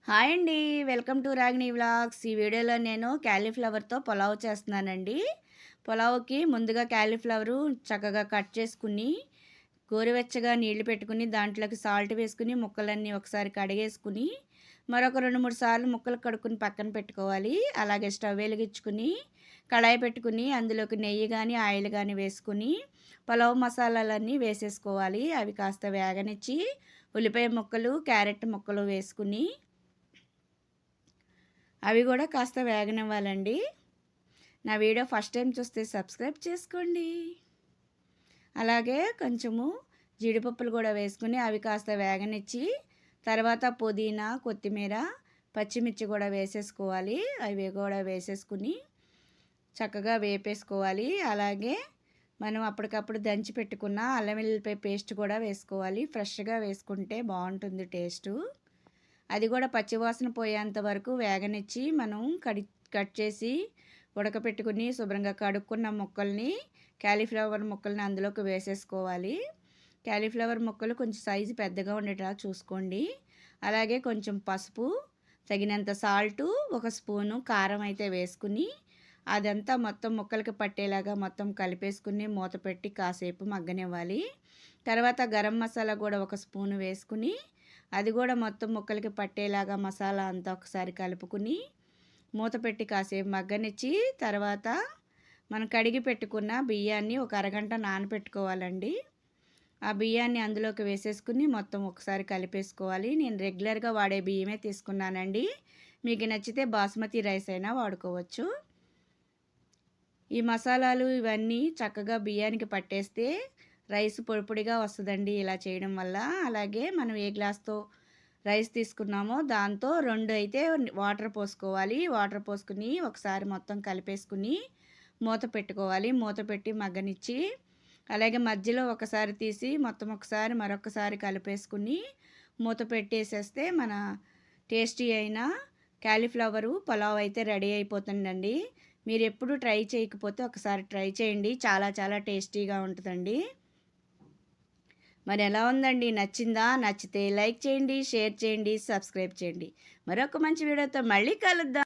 Hi అండి. Welcome to Ragini vlogs. ఈ వీడియోలో నేను క్యాలీఫ్లవర్తో పులావ్ చేస్తున్నానండి. పులావ్కి ముందుగా క్యాలీఫ్లవరు చక్కగా కట్ చేసుకుని, గోరువెచ్చగా నీళ్లు పెట్టుకుని, దాంట్లోకి సాల్ట్ వేసుకుని, ముక్కలన్నీ ఒకసారి కడిగేసుకుని, మరొక 2-3 సార్లు ముక్కలు కడుక్కుని పక్కన పెట్టుకోవాలి. అలాగే స్టవ్ వెలిగించుకుని, కళాయి పెట్టుకుని, అందులోకి నెయ్యి కానీ ఆయిల్ కానీ వేసుకుని, పులావ్ మసాలాలన్నీ వేసేసుకోవాలి. అవి కాస్త వేగనిచ్చి, ఉల్లిపాయ ముక్కలు, క్యారెట్ ముక్కలు వేసుకుని, అవి కూడా కాస్త వేగనివ్వాలండి. నా వీడియో ఫస్ట్ టైం చూస్తే సబ్స్క్రైబ్ చేసుకోండి. అలాగే కొంచెము జీడిపప్పులు కూడా వేసుకుని అవి కాస్త వేగనిచ్చి, తర్వాత పుదీనా, కొత్తిమీర, పచ్చిమిర్చి కూడా వేసేసుకోవాలి. అవి కూడా వేసేసుకుని చక్కగా వేపేసుకోవాలి. అలాగే మనం అప్పటికప్పుడు దంచి పెట్టుకున్న అల్లం వెల్లుల్లిపాయ పేస్ట్ కూడా వేసుకోవాలి. ఫ్రెష్గా వేసుకుంటే బాగుంటుంది టేస్టు. అది కూడా పచ్చివాసన పోయేంత వరకు వేగనిచ్చి మనం కట్ చేసి ఉడకపెట్టుకుని శుభ్రంగా కడుక్కున్న ముక్కల్ని, క్యాలీఫ్లవర్ ముక్కల్ని అందులోకి వేసేసుకోవాలి. క్యాలీఫ్లవర్ ముక్కలు కొంచెం సైజు పెద్దగా ఉండేలా చూసుకోండి. అలాగే కొంచెం పసుపు, తగినంత సాల్టు, 1 స్పూను కారం అయితే వేసుకుని, అదంతా మొత్తం ముక్కలకి పట్టేలాగా మొత్తం కలిపేసుకుని మూత పెట్టి కాసేపు మగ్గనివ్వాలి. తర్వాత గరం మసాలా కూడా 1 స్పూను వేసుకుని, అది కూడా మొత్తం ముక్కలకి పట్టేలాగా మసాలా అంతా ఒకసారి కలుపుకుని మూత పెట్టి కాసేపు మగ్గనిచ్చి, తర్వాత మనం కడిగి పెట్టుకున్న బియ్యాన్ని ఒక అరగంట నానపెట్టుకోవాలండి. ఆ బియ్యాన్ని అందులోకి వేసేసుకుని మొత్తం ఒకసారి కలిపేసుకోవాలి. నేను రెగ్యులర్గా వాడే బియ్యమే తీసుకున్నానండి. మీకు నచ్చితే బాస్మతి రైస్ అయినా వాడుకోవచ్చు. ఈ మసాలాలు ఇవన్నీ చక్కగా బియ్యానికి పట్టేస్తే రైస్ పొడి పొడిగా వస్తుందండి ఇలా చేయడం వల్ల. అలాగే మనం ఏ గ్లాస్తో రైస్ తీసుకున్నామో దాంతో 2 అయితే వాటర్ పోసుకోవాలి. వాటర్ పోసుకుని ఒకసారి మొత్తం కలిపేసుకుని మూత పెట్టుకోవాలి. మూత పెట్టి మగ్గనిచ్చి, అలాగే మధ్యలో ఒకసారి తీసి మొత్తం ఒకసారి మరొకసారి కలిపేసుకుని మూత పెట్టేసేస్తే మన టేస్టీ అయిన క్యాలీఫ్లవరు పులావ్ అయితే రెడీ అయిపోతుందండి. మీరు ఎప్పుడు ట్రై చేయకపోతే ఒకసారి ట్రై చేయండి. చాలా చాలా టేస్టీగా ఉంటుందండి. మరి ఎలా ఉందండి? నచ్చిందా? నచ్చితే లైక్ చేయండి, షేర్ చేయండి, సబ్స్క్రైబ్ చేయండి. మరొక మంచి వీడియోతో మళ్ళీ కలుద్దాం.